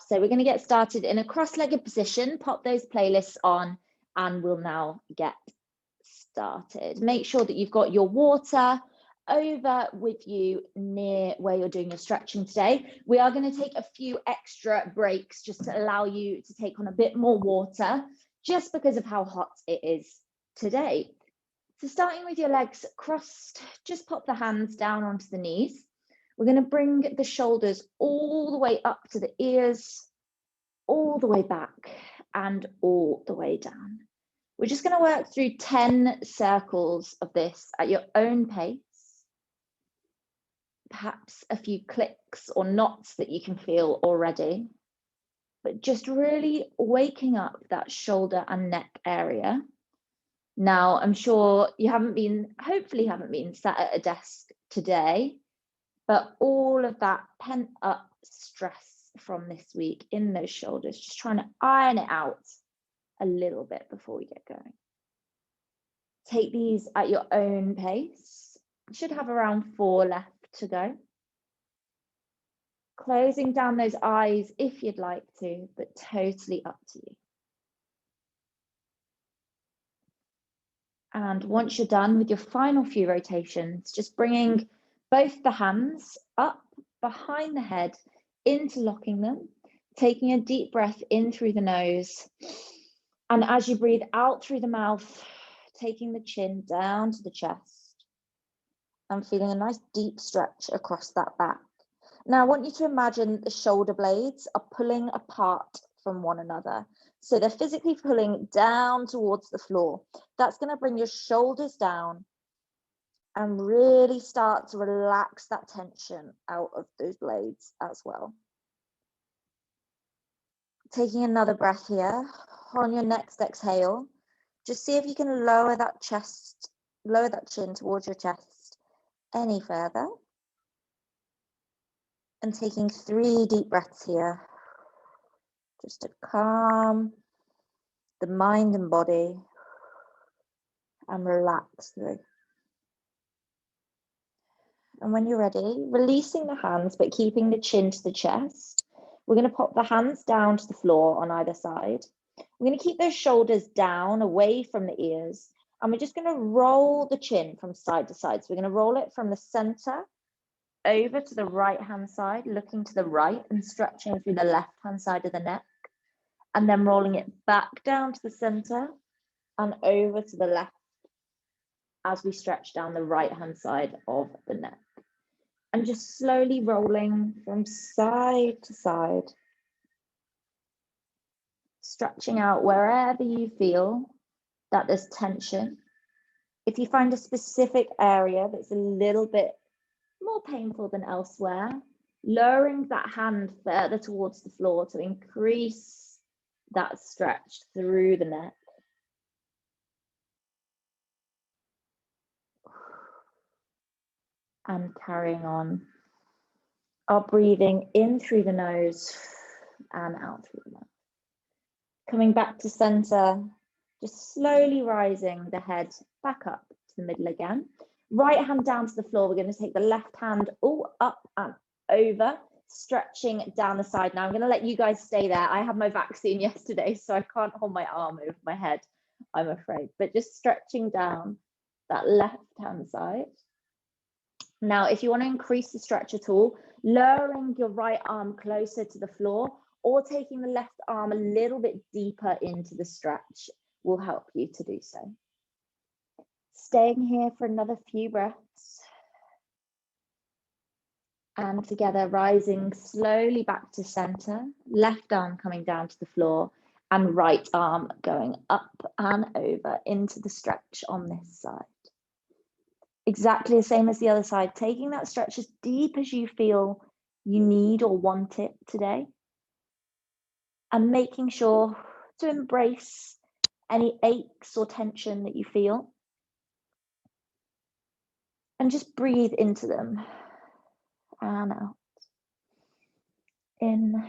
So we're going to get started in a cross-legged position. Pop those playlists on and we'll now get started. Make sure that you've got your water over with you near where you're doing your stretching today. We are going to take a few extra breaks just to allow you to take on a bit more water, just because of how hot it is today. So starting with your legs crossed, just pop the hands down onto the knees. We're going to bring the shoulders all the way up to the ears, all the way back and all the way down. We're just going to work through 10 circles of this at your own pace. Perhaps a few clicks or knots that you can feel already, but just really waking up that shoulder and neck area. Now, I'm sure you hopefully haven't been sat at a desk today, but all of that pent up stress from this week in those shoulders, just trying to iron it out a little bit before we get going. Take these at your own pace. You should have around 4 left to go. Closing down those eyes if you'd like to, but totally up to you. And once you're done with your final few rotations, just bringing both the hands up behind the head, interlocking them, taking a deep breath in through the nose. And as you breathe out through the mouth, taking the chin down to the chest and feeling a nice deep stretch across that back. Now, I want you to imagine the shoulder blades are pulling apart from one another. So they're physically pulling down towards the floor. That's going to bring your shoulders down and really start to relax that tension out of those blades as well. Taking another breath here. On your next exhale, just see if you can lower that chin towards your chest any further. And taking 3 deep breaths here, just to calm the mind and body and relax through. And when you're ready, releasing the hands, but keeping the chin to the chest, we're going to pop the hands down to the floor on either side. We're going to keep those shoulders down away from the ears, and we're just going to roll the chin from side to side. So we're going to roll it from the center over to the right hand side, looking to the right and stretching through the left hand side of the neck, and then rolling it back down to the center and over to the left as we stretch down the right hand side of the neck. And just slowly rolling from side to side, stretching out wherever you feel that there's tension. If you find a specific area that's a little bit more painful than elsewhere, lowering that hand further towards the floor to increase that stretch through the neck. And carrying on our breathing in through the nose and out through the mouth. Coming back to center, just slowly rising the head back up to the middle again. Right hand down to the floor. We're going to take the left hand all up and over, stretching down the side. Now I'm going to let you guys stay there. I had my vaccine yesterday, so I can't hold my arm over my head, I'm afraid. But just stretching down that left hand side. Now, if you want to increase the stretch at all, lowering your right arm closer to the floor or taking the left arm a little bit deeper into the stretch will help you to do so. Staying here for another few breaths. And together, rising slowly back to center, left arm coming down to the floor and right arm going up and over into the stretch on this side. Exactly the same as the other side, taking that stretch as deep as you feel you need or want it today. And making sure to embrace any aches or tension that you feel. And just breathe into them and out. In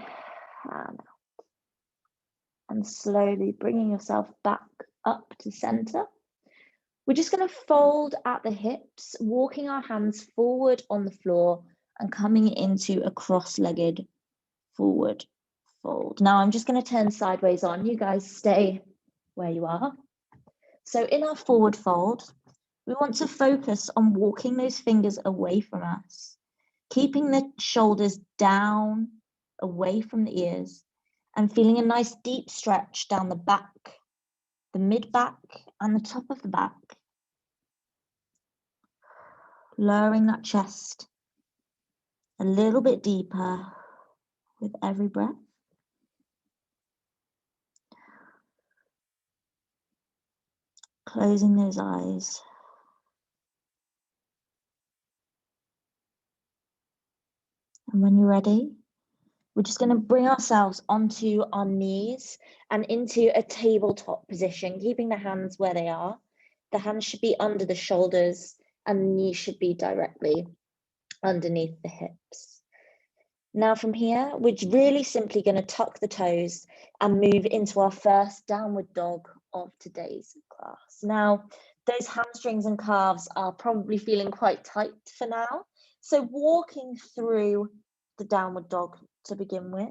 and out. And slowly bringing yourself back up to center. We're just going to fold at the hips, walking our hands forward on the floor and coming into a cross-legged forward fold. Now I'm just going to turn sideways on. You guys stay where you are. So in our forward fold, we want to focus on walking those fingers away from us, keeping the shoulders down, away from the ears, and feeling a nice deep stretch down the back, the mid back, and the top of the back. Lowering that chest a little bit deeper with every breath. Closing those eyes. And when you're ready, we're just going to bring ourselves onto our knees and into a tabletop position, keeping the hands where they are. The hands should be under the shoulders and the knees should be directly underneath the hips. Now from here, we're really simply going to tuck the toes and move into our first downward dog of today's class. Now, those hamstrings and calves are probably feeling quite tight for now. So walking through the downward dog to begin with,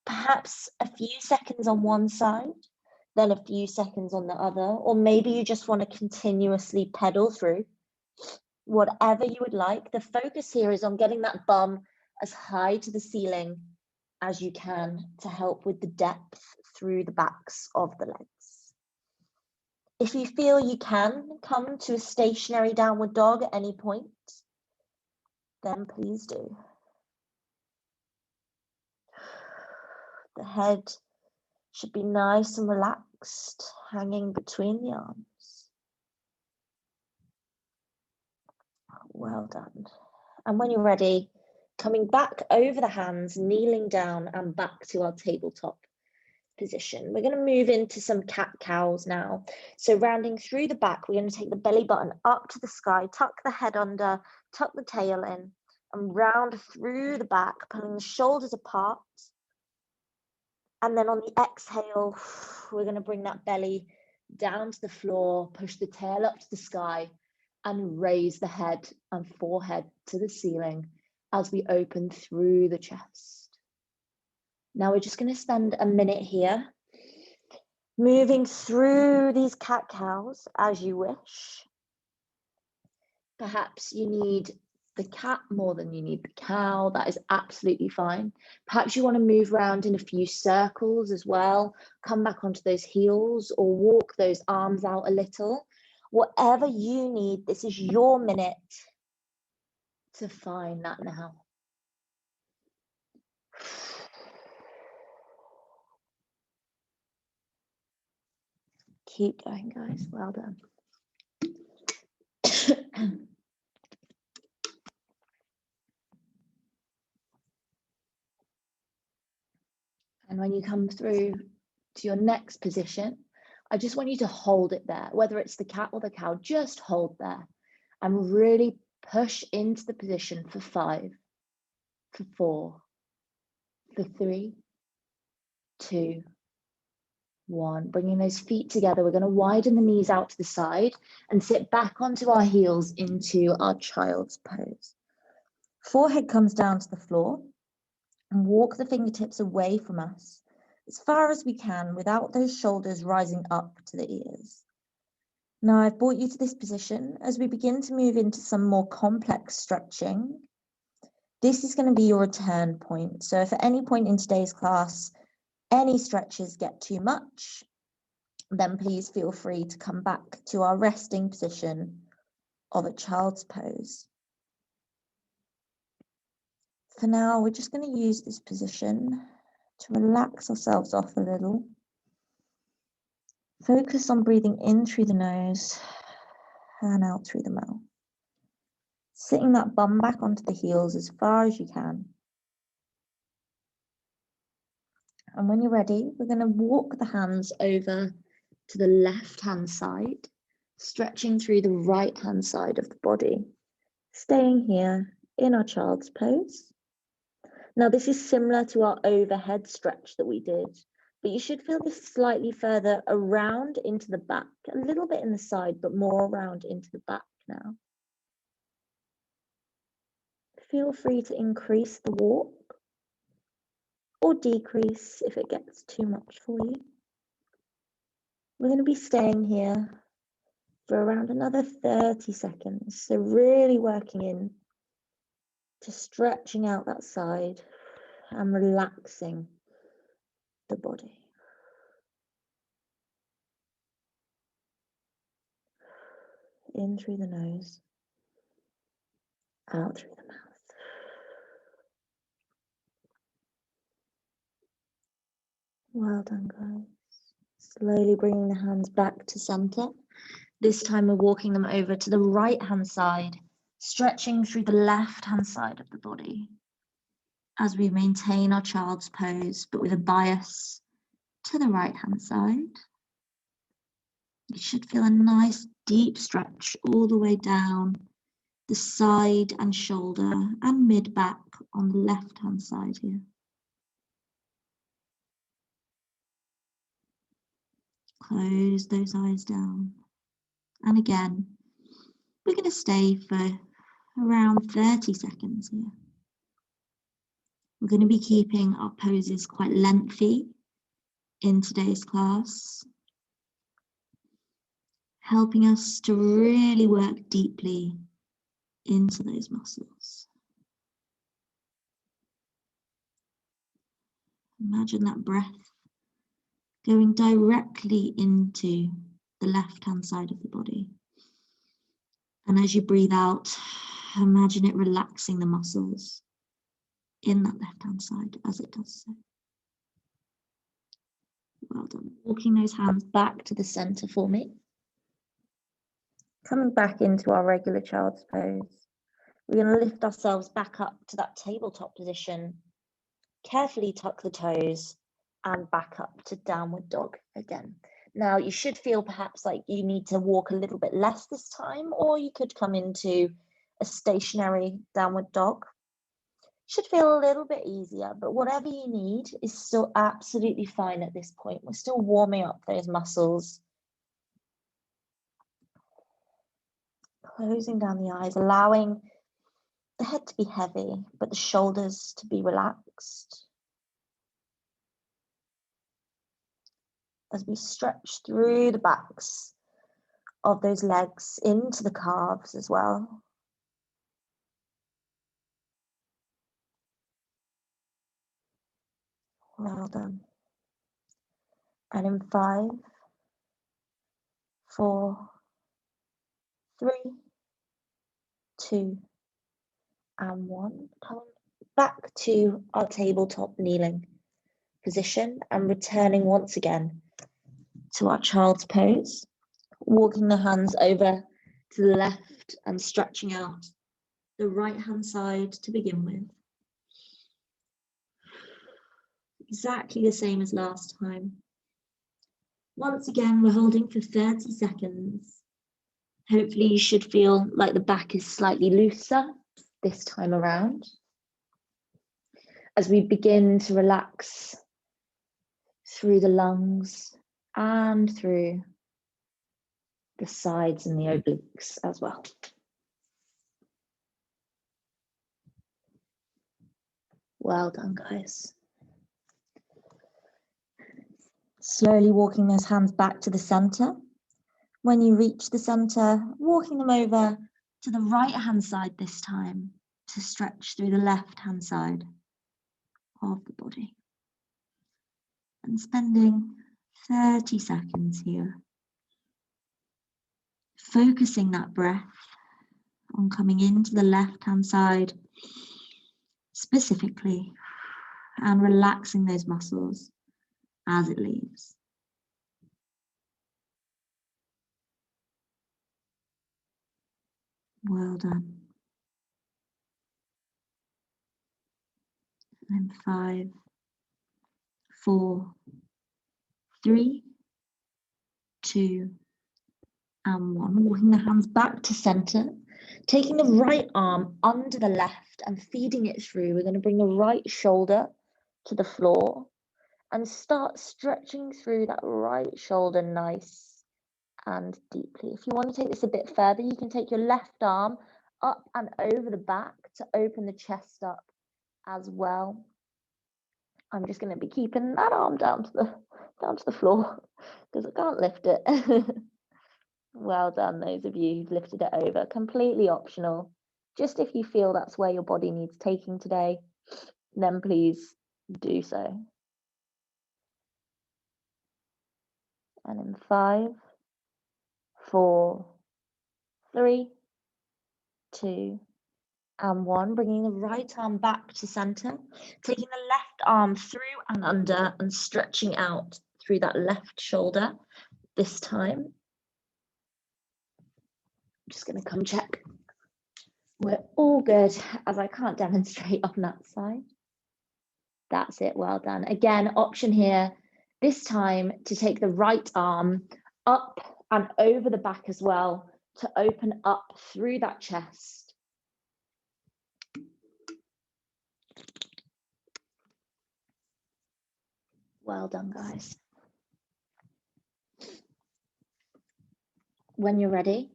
perhaps a few seconds on one side, then a few seconds on the other, or maybe you just want to continuously pedal through. Whatever you would like, the focus here is on getting that bum as high to the ceiling as you can to help with the depth through the backs of the legs. If you feel you can come to a stationary downward dog at any point, then please do. The head should be nice and relaxed, hanging between the arms. Well done. And when you're ready, coming back over the hands, kneeling down and back to our tabletop position. We're going to move into some cat-cows now. So rounding through the back, we're going to take the belly button up to the sky, tuck the head under, tuck the tail in, and round through the back, pulling the shoulders apart. And then on the exhale, we're going to bring that belly down to the floor, push the tail up to the sky, and raise the head and forehead to the ceiling as we open through the chest. Now we're just going to spend a minute here, moving through these cat-cows as you wish. Perhaps you need the cat more than you need the cow. That is absolutely fine. Perhaps you want to move around in a few circles as well, come back onto those heels or walk those arms out a little. Whatever you need, this is your minute to find that now. Keep going, guys. Well done. And when you come through to your next position, I just want you to hold it there, whether it's the cat or the cow, just hold there and really push into the position for 5, for 4, for 3, 2, 1. Bringing those feet together, we're going to widen the knees out to the side and sit back onto our heels into our child's pose. Forehead comes down to the floor and walk the fingertips away from us as far as we can without those shoulders rising up to the ears. Now I've brought you to this position as we begin to move into some more complex stretching. This is going to be your return point. So if at any point in today's class, any stretches get too much, then please feel free to come back to our resting position of a child's pose. For now, we're just going to use this position to relax ourselves off a little. Focus on breathing in through the nose and out through the mouth. Sitting that bum back onto the heels as far as you can. And when you're ready, we're going to walk the hands over to the left-hand side, stretching through the right-hand side of the body, staying here in our child's pose. Now, this is similar to our overhead stretch that we did, but you should feel this slightly further around into the back, a little bit in the side, but more around into the back now. Feel free to increase the walk or decrease if it gets too much for you. We're going to be staying here for around another 30 seconds. So really working in to stretching out that side and relaxing the body. In through the nose, out through the mouth. Well done, guys. Slowly bringing the hands back to center. This time we're walking them over to the right hand side, stretching through the left hand side of the body as we maintain our child's pose, but with a bias to the right hand side. You should feel a nice deep stretch all the way down the side and shoulder and mid back on the left hand side here. Close those eyes down. And again, we're going to stay for around 30 seconds here. We're going to be keeping our poses quite lengthy in today's class, helping us to really work deeply into those muscles. Imagine that breath going directly into the left-hand side of the body. And as you breathe out, imagine it relaxing the muscles in that left-hand side as it does so. Well done. Walking those hands back to the center for me. Coming back into our regular child's pose. We're going to lift ourselves back up to that tabletop position. Carefully tuck the toes and back up to downward dog again. Now you should feel perhaps like you need to walk a little bit less this time, or you could come into a stationary downward dog. Should feel a little bit easier, but whatever you need is still absolutely fine at this point. We're still warming up those muscles. Closing down the eyes, allowing the head to be heavy, but the shoulders to be relaxed. As we stretch through the backs of those legs into the calves as well. Well done. And in 5, 4, 3, 2, and 1. Come back to our tabletop kneeling position and returning once again to our child's pose. Walking the hands over to the left and stretching out the right hand side to begin with. Exactly the same as last time. Once again, we're holding for 30 seconds. Hopefully you should feel like the back is slightly looser this time around. As we begin to relax through the lungs and through the sides and the obliques as well. Well done, guys. Slowly walking those hands back to the center. When you reach the center, walking them over to the right hand side this time to stretch through the left hand side of the body. And spending 30 seconds here, focusing that breath on coming into the left hand side specifically and relaxing those muscles as it leaves. Well done. And 5, 4, 3, 2, and 1. Walking the hands back to center, taking the right arm under the left and feeding it through. We're going to bring the right shoulder to the floor and start stretching through that right shoulder nice and deeply. If you want to take this a bit further, you can take your left arm up and over the back to open the chest up as well. I'm just going to be keeping that arm down to the floor because I can't lift it. Well done, those of you who've lifted it over. Completely optional. Just if you feel that's where your body needs taking today, then please do so. And in 5, 4, 3, 2, and 1, bringing the right arm back to center, taking the left arm through and under and stretching out through that left shoulder. This time, I'm just going to come check. We're all good, as I can't demonstrate on that side. That's it, well done. Again, option here, this time to take the right arm up and over the back as well to open up through that chest. Well done, guys. When you're ready,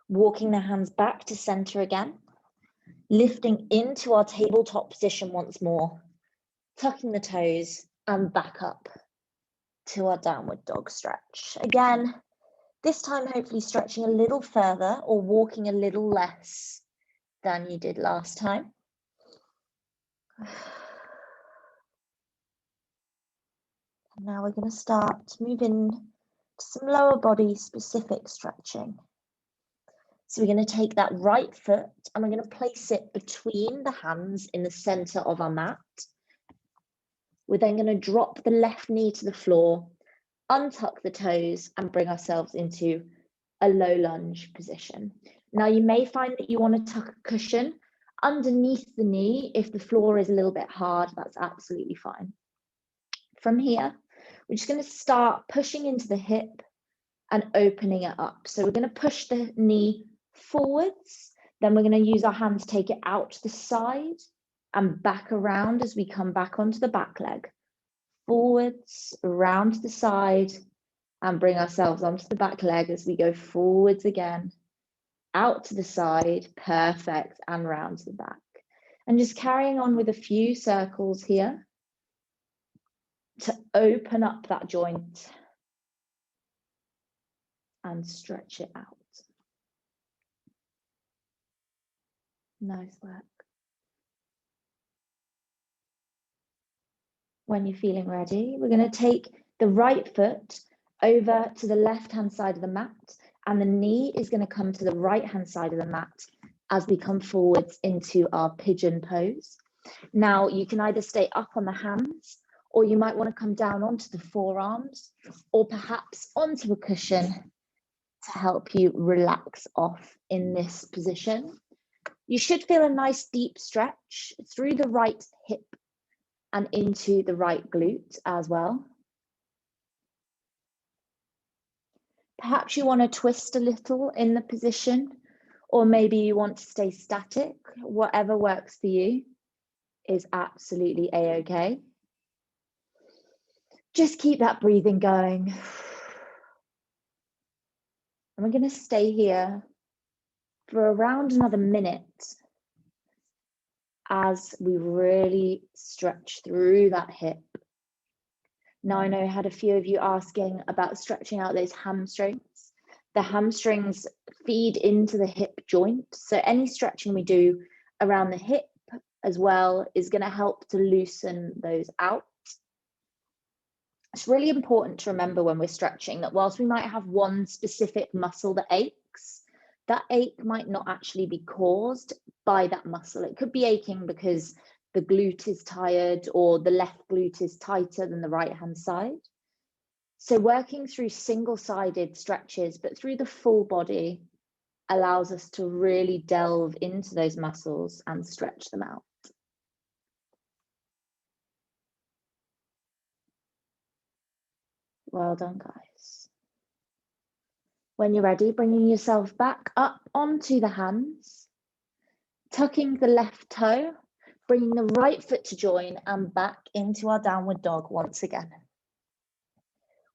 walking the hands back to center again, lifting into our tabletop position once more, tucking the toes and back up to our downward dog stretch. Again, this time hopefully stretching a little further or walking a little less than you did last time. And now we're going to start moving to some lower body specific stretching. So we're going to take that right foot and we're going to place it between the hands in the center of our mat. We're then going to drop the left knee to the floor, untuck the toes and bring ourselves into a low lunge position. Now you may find that you want to tuck a cushion underneath the knee. If the floor is a little bit hard, that's absolutely fine. From here, we're just going to start pushing into the hip and opening it up. So we're going to push the knee forwards, then we're going to use our hand to take it out to the side and back around as we come back onto the back leg. Forwards, around to the side, and bring ourselves onto the back leg as we go forwards again, out to the side, perfect, and round to the back. And just carrying on with a few circles here to open up that joint and stretch it out. Nice work. When you're feeling ready, we're going to take the right foot over to the left-hand side of the mat, and the knee is going to come to the right-hand side of the mat as we come forwards into our pigeon pose. Now, you can either stay up on the hands, or you might want to come down onto the forearms, or perhaps onto a cushion to help you relax off in this position. You should feel a nice deep stretch through the right hip and into the right glute as well. Perhaps you want to twist a little in the position, or maybe you want to stay static. Whatever works for you is absolutely a-okay. Just keep that breathing going. And we're going to stay here for around another minute as we really stretch through that hip. Now, I know I had a few of you asking about stretching out those hamstrings. The hamstrings feed into the hip joint. So any stretching we do around the hip as well is going to help to loosen those out. It's really important to remember when we're stretching that whilst we might have one specific muscle that aches, that ache might not actually be caused by that muscle. It could be aching because the glute is tired or the left glute is tighter than the right-hand side. So working through single-sided stretches, but through the full body, allows us to really delve into those muscles and stretch them out. Well done, guys. When you're ready, bringing yourself back up onto the hands, tucking the left toe, bringing the right foot to join and back into our downward dog once again.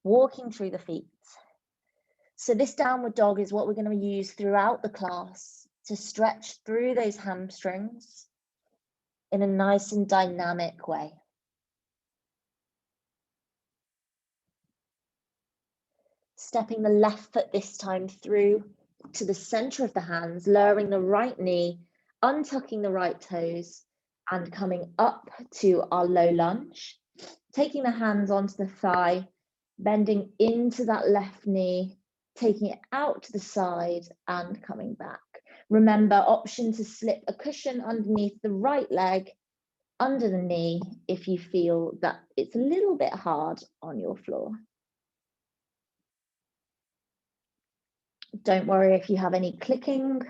Walking through the feet. So this downward dog is what we're going to use throughout the class to stretch through those hamstrings in a nice and dynamic way. Stepping the left foot this time through to the center of the hands, lowering the right knee, untucking the right toes, and coming up to our low lunge. Taking the hands onto the thigh, bending into that left knee, taking it out to the side and coming back. Remember, option to slip a cushion underneath the right leg, under the knee, if you feel that it's a little bit hard on your floor. Don't worry if you have any clicking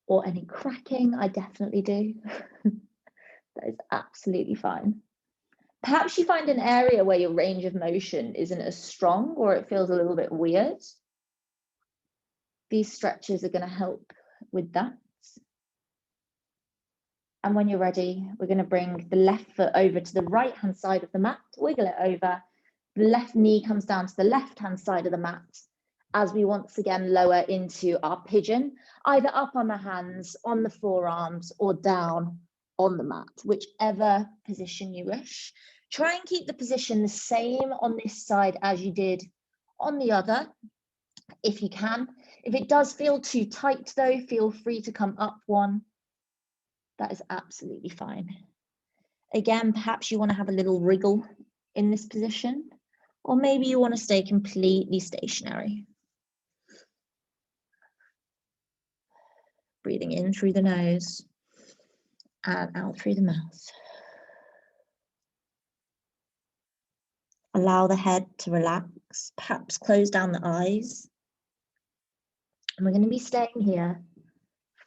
or any cracking, I definitely do. That is absolutely fine. Perhaps you find an area where your range of motion isn't as strong or it feels a little bit weird. These stretches are going to help with that. And when you're ready, we're going to bring the left foot over to the right-hand side of the mat, wiggle it over. The left knee comes down to the left-hand side of the mat as we once again lower into our pigeon, either up on the hands, on the forearms, or down on the mat, whichever position you wish. Try and keep the position the same on this side as you did on the other, if you can. If it does feel too tight though, feel free to come up one. That is absolutely fine. Again, perhaps you want to have a little wriggle in this position, or maybe you want to stay completely stationary. Breathing in through the nose and out through the mouth. Allow the head to relax, perhaps close down the eyes. And we're going to be staying here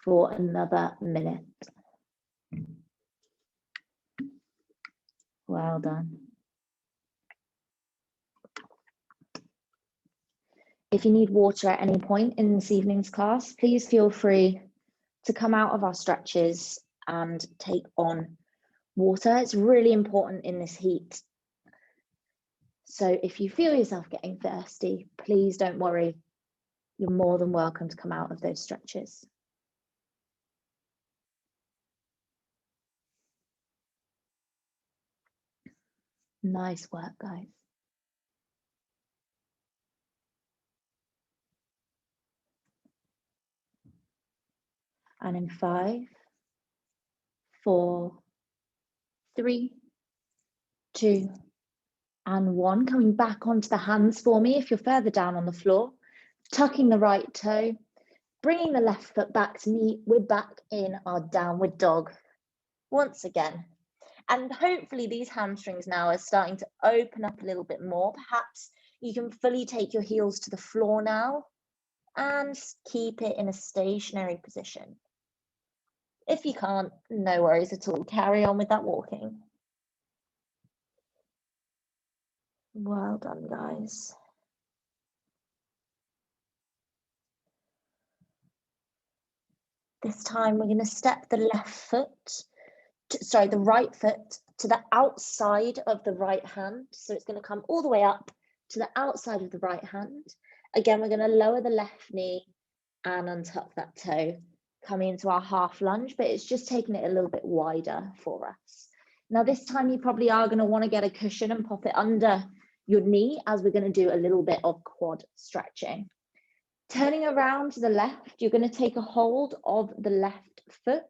for another minute. Well done. If you need water at any point in this evening's class, please feel free to come out of our stretches and take on water. It's really important in this heat. So if you feel yourself getting thirsty, please don't worry. You're more than welcome to come out of those stretches. Nice work, guys. And in 5, 4, 3, 2, and 1, coming back onto the hands for me if you're further down on the floor, tucking the right toe, bringing the left foot back to me. We're back in our downward dog once again. And hopefully these hamstrings now are starting to open up a little bit more. Perhaps you can fully take your heels to the floor now and keep it in a stationary position. If you can't, no worries at all. Carry on with that walking. Well done, guys. This time we're going to step the the right foot to the outside of the right hand. So it's going to come all the way up to the outside of the right hand. Again, we're going to lower the left knee and untuck that toe, coming into our half lunge, but it's just taking it a little bit wider for us. Now this time you probably are going to want to get a cushion and pop it under your knee as we're going to do a little bit of quad stretching. Turning around to the left, you're going to take a hold of the left foot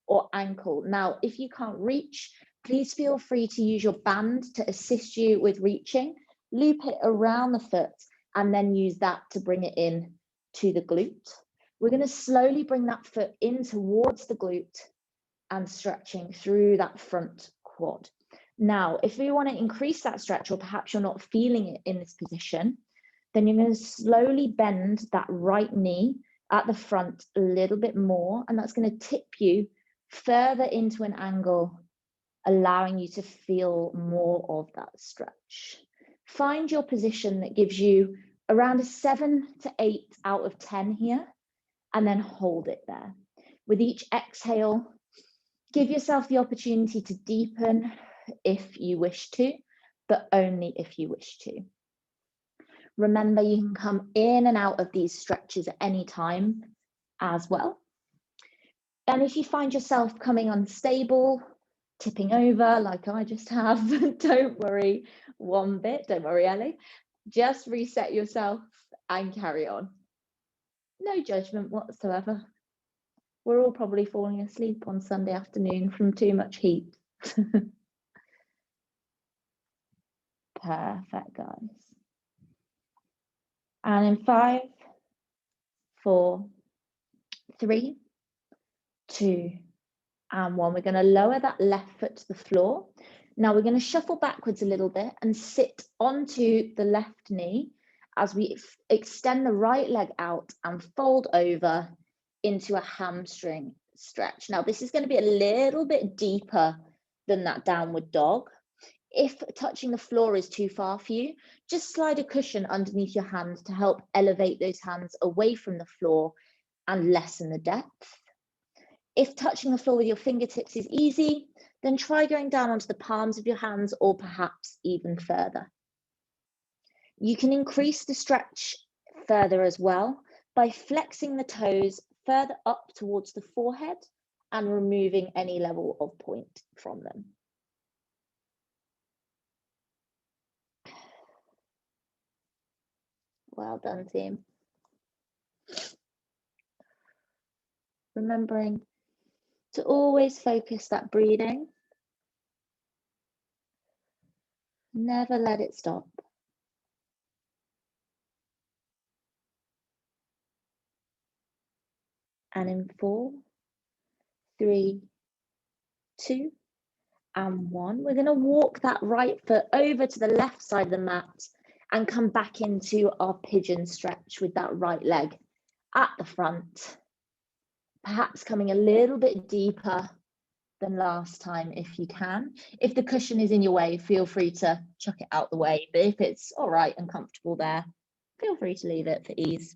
or ankle. Now, if you can't reach, please feel free to use your band to assist you with reaching. Loop it around the foot and then use that to bring it in to the glute. We're going to slowly bring that foot in towards the glute and stretching through that front quad. Now, if we want to increase that stretch, or perhaps you're not feeling it in this position, then you're going to slowly bend that right knee at the front a little bit more, and that's going to tip you further into an angle, allowing you to feel more of that stretch. Find your position that gives you around a 7 to 8 out of 10 here, and then hold it there. With each exhale, give yourself the opportunity to deepen if you wish to, but only if you wish to. Remember, you can come in and out of these stretches at any time as well. And if you find yourself coming unstable, tipping over like I just have, don't worry one bit, don't worry, Ellie. Just reset yourself and carry on. No judgment whatsoever. We're all probably falling asleep on Sunday afternoon from too much heat. Perfect, guys. And in 5, 4, 3, 2, and 1, we're going to lower that left foot to the floor. Now we're going to shuffle backwards a little bit and sit onto the left knee as we extend the right leg out and fold over into a hamstring stretch. Now this is going to be a little bit deeper than that downward dog. If touching the floor is too far for you, just slide a cushion underneath your hands to help elevate those hands away from the floor and lessen the depth. If touching the floor with your fingertips is easy, then try going down onto the palms of your hands or perhaps even further. You can increase the stretch further as well by flexing the toes further up towards the forehead and removing any level of point from them. Well done, team. Remembering to always focus that breathing. Never let it stop. And in 4, 3, 2, and 1, we're going to walk that right foot over to the left side of the mat and come back into our pigeon stretch with that right leg at the front. Perhaps coming a little bit deeper than last time if you can. If the cushion is in your way, feel free to chuck it out the way. But if it's all right and comfortable there, feel free to leave it for ease.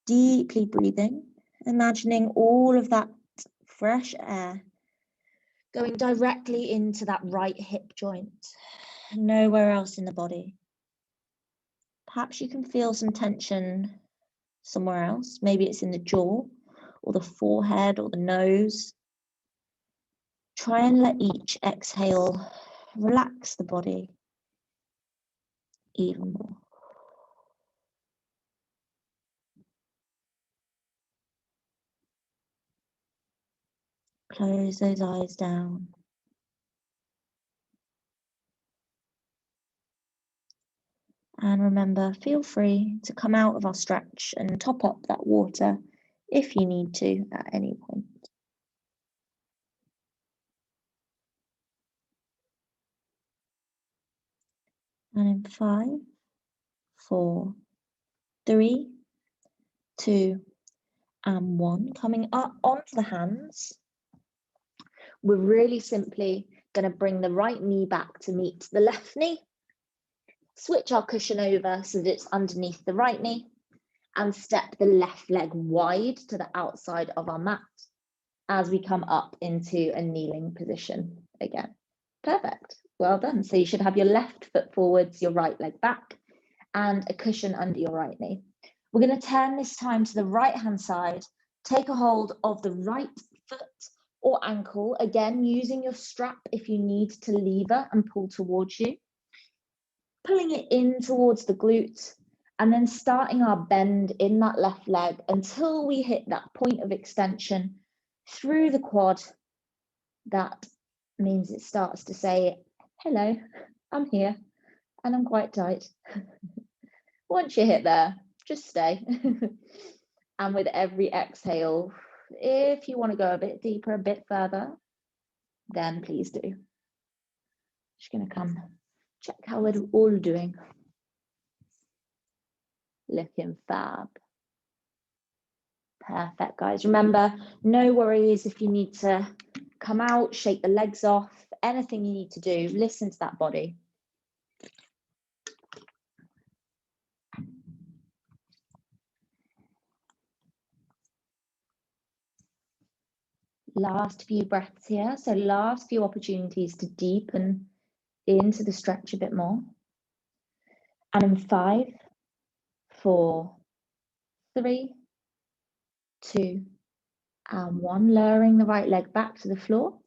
Deeply breathing, imagining all of that fresh air going directly into that right hip joint, nowhere else in the body. Perhaps you can feel some tension somewhere else. Maybe it's in the jaw or the forehead or the nose. Try and let each exhale relax the body even more. Close those eyes down. And remember, feel free to come out of our stretch and top up that water if you need to at any point. And in 5, 4, 3, 2, and 1, coming up onto the hands, we're really simply going to bring the right knee back to meet the left knee. Switch our cushion over so that it's underneath the right knee and step the left leg wide to the outside of our mat as we come up into a kneeling position again. Perfect. Well done. So you should have your left foot forwards, your right leg back, and a cushion under your right knee. We're going to turn this time to the right hand side. Take a hold of the right foot or ankle, again using your strap if you need to lever and pull towards you. Pulling it in towards the glute and then starting our bend in that left leg until we hit that point of extension through the quad. That means it starts to say, hello, I'm here and I'm quite tight. Once you hit there, just stay. And with every exhale, if you want to go a bit deeper, a bit further, then please do. Just going to come check how we're all doing. Looking fab. Perfect, guys. Remember, no worries if you need to come out, shake the legs off, anything you need to do, listen to that body. Last few breaths here. So last few opportunities to deepen into the stretch a bit more. And in 5, 4, 3, 2, and 1, lowering the right leg back to the floor.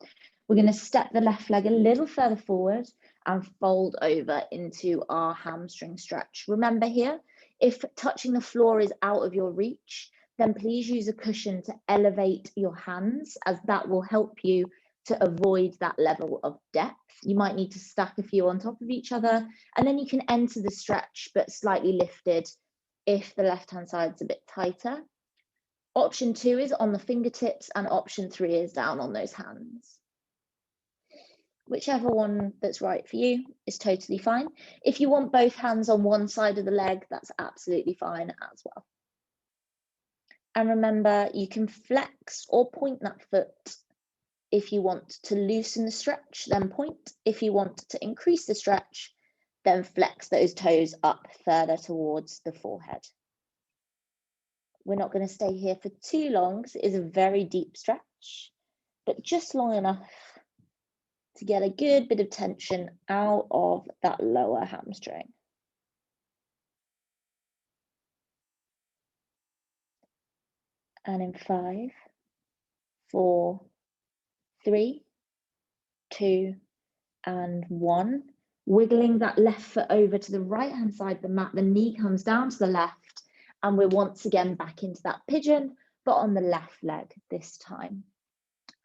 We're going to step the left leg a little further forward and fold over into our hamstring stretch. Remember here, if touching the floor is out of your reach, then please use a cushion to elevate your hands, as that will help you to avoid that level of depth. You might need to stack a few on top of each other, and then you can enter the stretch but slightly lifted if the left-hand side's a bit tighter. Option 2 is on the fingertips, and option 3 is down on those hands. Whichever one that's right for you is totally fine. If you want both hands on one side of the leg, that's absolutely fine as well. And remember, you can flex or point that foot. If you want to loosen the stretch, then point. If you want to increase the stretch, then flex those toes up further towards the forehead. We're not going to stay here for too long because it is a very deep stretch, but just long enough to get a good bit of tension out of that lower hamstring. And in 5, 4, 3, 2, and 1, wiggling that left foot over to the right-hand side of the mat, the knee comes down to the left, and we're once again back into that pigeon, but on the left leg this time.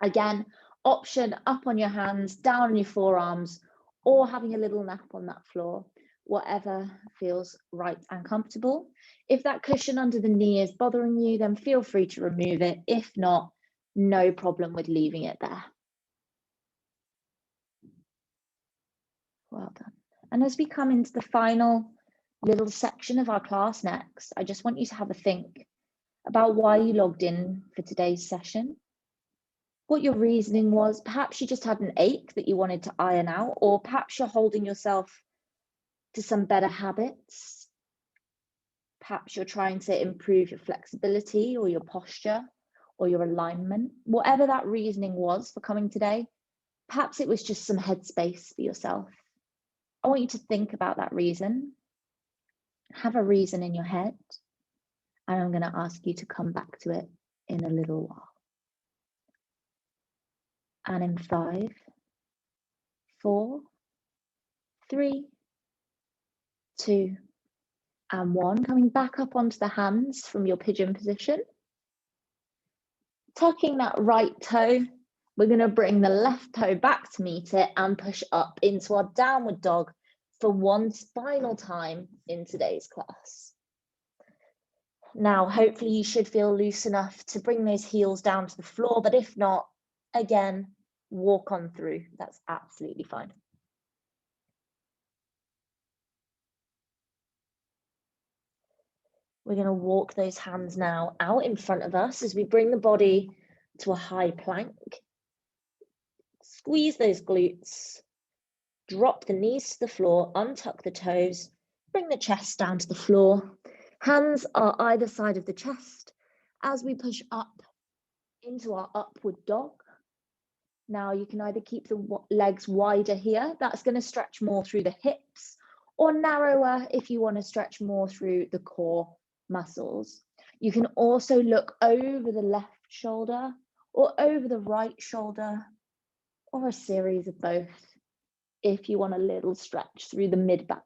Again, option up on your hands, down on your forearms, or having a little nap on that floor, whatever feels right and comfortable. If that cushion under the knee is bothering you, then feel free to remove it. If not, no problem with leaving it there. Well done. And as we come into the final little section of our class next, I just want you to have a think about why you logged in for today's session, what your reasoning was. Perhaps you just had an ache that you wanted to iron out, or perhaps you're holding yourself to some better habits. Perhaps you're trying to improve your flexibility or your posture or your alignment. Whatever that reasoning was for coming today, perhaps it was just some headspace for yourself. I want you to think about that reason. Have a reason in your head, and I'm going to ask you to come back to it in a little while. And in 5, 4, 3, 2, and 1, coming back up onto the hands from your pigeon position. Tucking that right toe, we're going to bring the left toe back to meet it and push up into our downward dog for one final time in today's class. Now, hopefully you should feel loose enough to bring those heels down to the floor, but if not, again, walk on through. That's absolutely fine. We're going to walk those hands now out in front of us as we bring the body to a high plank. Squeeze those glutes, drop the knees to the floor, untuck the toes, bring the chest down to the floor. Hands are either side of the chest as we push up into our upward dog. Now you can either keep the legs wider here, that's going to stretch more through the hips, or narrower if you want to stretch more through the core muscles. You can also look over the left shoulder or over the right shoulder, or a series of both if you want a little stretch through the mid back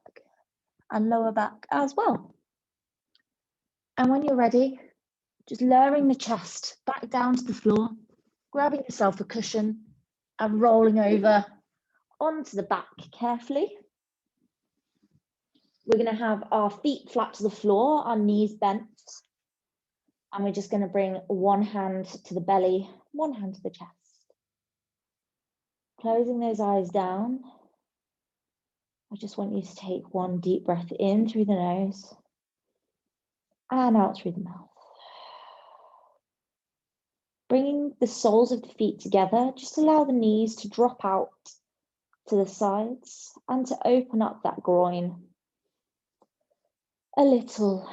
and lower back as well. And when you're ready, just lowering the chest back down to the floor, grabbing yourself a cushion and rolling over onto the back carefully. We're going to have our feet flat to the floor, our knees bent, and we're just going to bring one hand to the belly, one hand to the chest. Closing those eyes down, I just want you to take one deep breath in through the nose and out through the mouth. Bringing the soles of the feet together, just allow the knees to drop out to the sides and to open up that groin a little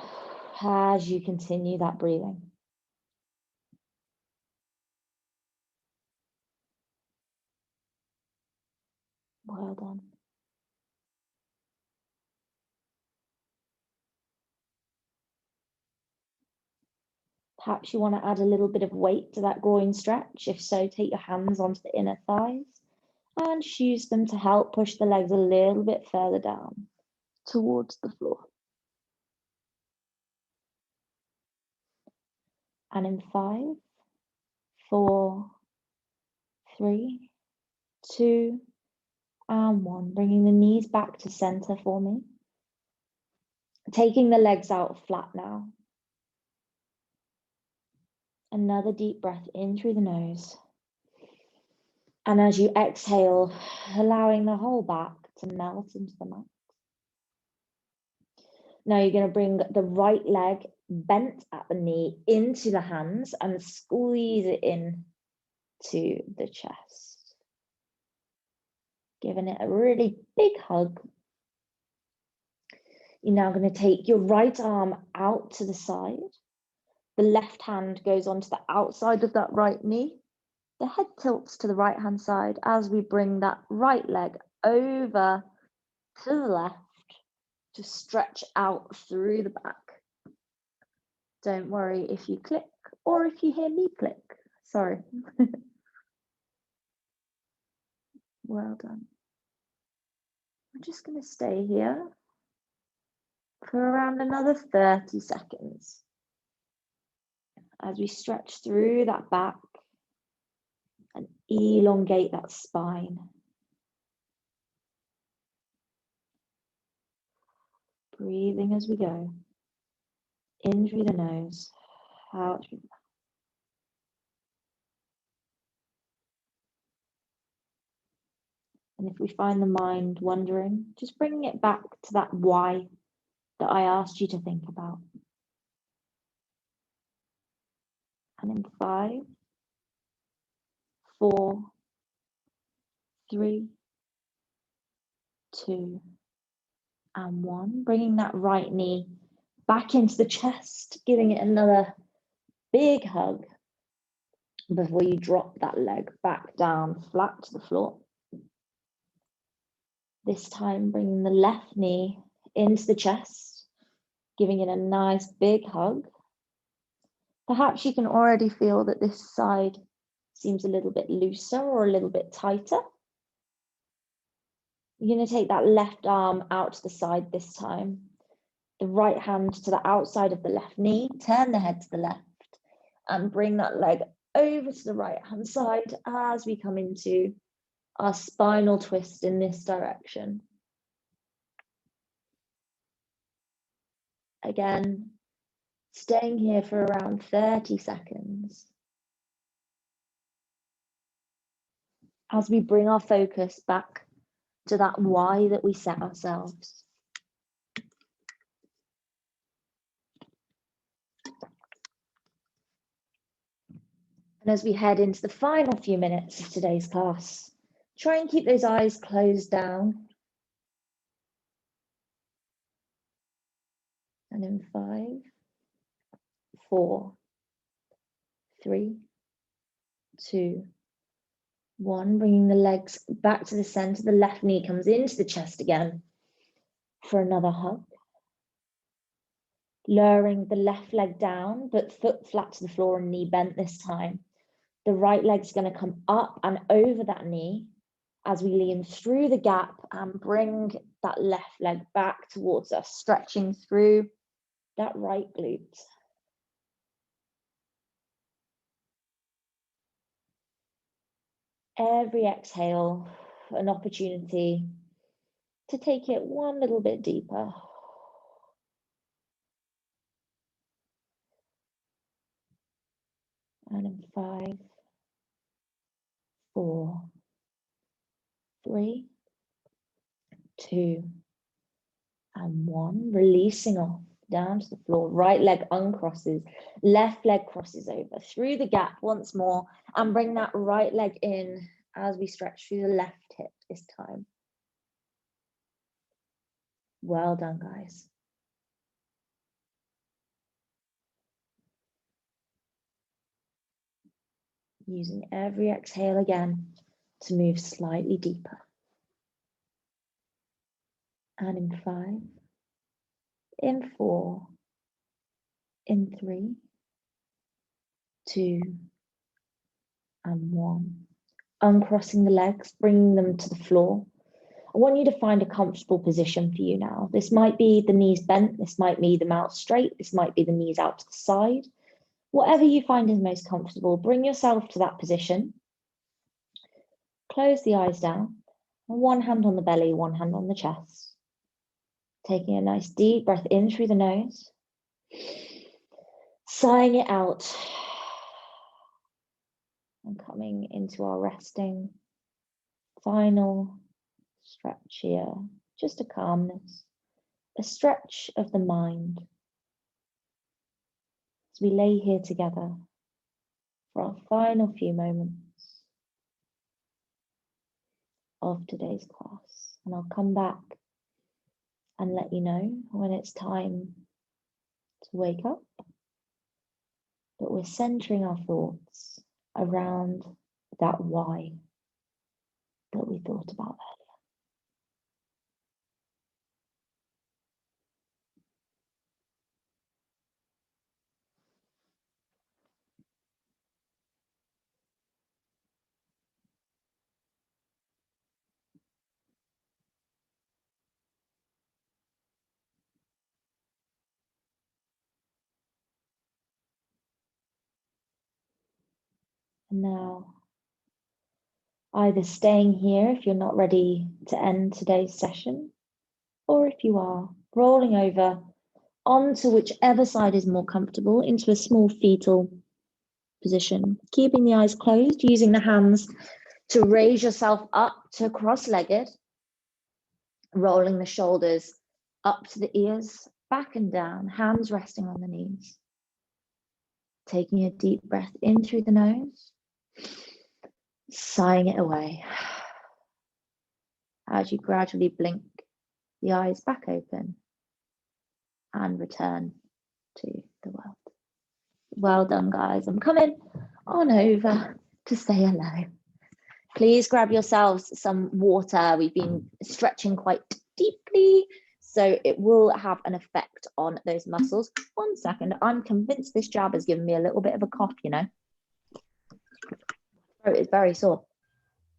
as you continue that breathing. Well done. Perhaps you want to add a little bit of weight to that groin stretch. If so, take your hands onto the inner thighs. And just use them to help push the legs a little bit further down towards the floor. And in 5, 4, 3, 2, and 1. Bringing the knees back to center for me. Taking the legs out flat now. Another deep breath in through the nose. And as you exhale, allowing the whole back to melt into the mat. Now you're going to bring the right leg bent at the knee into the hands and squeeze it in to the chest. Giving it a really big hug. You're now going to take your right arm out to the side. The left hand goes onto the outside of that right knee. The head tilts to the right hand side as we bring that right leg over to the left to stretch out through the back. Don't worry if you click or if you hear me click. Sorry. Well done. I'm just going to stay here for around another 30 seconds as we stretch through that back and elongate that spine. Breathing as we go. In through the nose, out through the mouth. And if we find the mind wandering, just bringing it back to that why that I asked you to think about. And in 5, 4, 3, 2, and 1. Bringing that right knee back into the chest, giving it another big hug before you drop that leg back down flat to the floor. This time, bringing the left knee into the chest, giving it a nice big hug. Perhaps you can already feel that this side seems a little bit looser or a little bit tighter. You're going to take that left arm out to the side this time. The right hand to the outside of the left knee, turn the head to the left, and bring that leg over to the right hand side as we come into our spinal twist in this direction. Again, staying here for around 30 seconds. As we bring our focus back to that why that we set ourselves. And as we head into the final few minutes of today's class, try and keep those eyes closed down. And in 5, 4, 3, 2, 1, bringing the legs back to the center. The left knee comes into the chest again for another hug. Lowering the left leg down, but foot flat to the floor and knee bent this time. The right leg's going to come up and over that knee as we lean through the gap and bring that left leg back towards us, stretching through that right glute. Every exhale, an opportunity to take it one little bit deeper. And in 5, 4, 3, 2, and 1. Releasing off down to the floor. Right leg uncrosses, left leg crosses over through the gap once more, and bring that right leg in as we stretch through the left hip this time. Well done, guys. Using every exhale again to move slightly deeper. And in 5, in 4, in 3, 2, and 1. uncrossing the legs, bringing them to the floor. I want you to find a comfortable position for you now. This might be the knees bent, this might be them out straight, this might be the knees out to the side. Whatever you find is most comfortable, bring yourself to that position. Close the eyes down. One hand on the belly, one hand on the chest. Taking a nice deep breath in through the nose. Sighing it out. And coming into our resting final stretch here. Just a calmness, a stretch of the mind. As we lay here together for our final few moments of today's class. And I'll come back and let you know when it's time to wake up. But we're centering our thoughts around that why that we thought about earlier. And now, either staying here if you're not ready to end today's session, or if you are, rolling over onto whichever side is more comfortable into a small fetal position, keeping the eyes closed, using the hands to raise yourself up to cross-legged, rolling the shoulders up to the ears, back and down, hands resting on the knees. Taking a deep breath in through the nose, sighing it away. As you gradually blink the eyes back open and return to the world. Well done, guys. I'm coming on over to say hello. Please grab yourselves some water. We've been stretching quite deeply, so it will have an effect on those muscles. 1 second. I'm convinced this jab has given me a little bit of a cough, you know. Throat is very sore.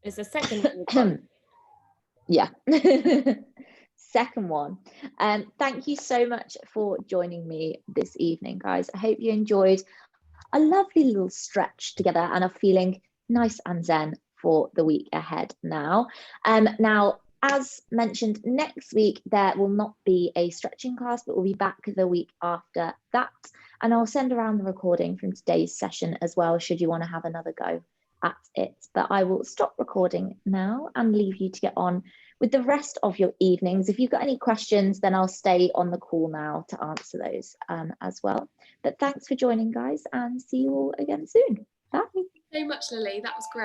It's the second one. Yeah. Second one. Thank you so much for joining me this evening, guys. I hope you enjoyed a lovely little stretch together and are feeling nice and zen for the week ahead now. Now, as mentioned, next week there will not be a stretching class, but we'll be back the week after that. And I'll send around the recording from today's session as well, should you want to have another go at it. But I will stop recording now and leave you to get on with the rest of your evenings. If you've got any questions, then I'll stay on the call now to answer those as well. But thanks for joining, guys, and see you all again soon. Bye. Thank you so much, Lily. That was great.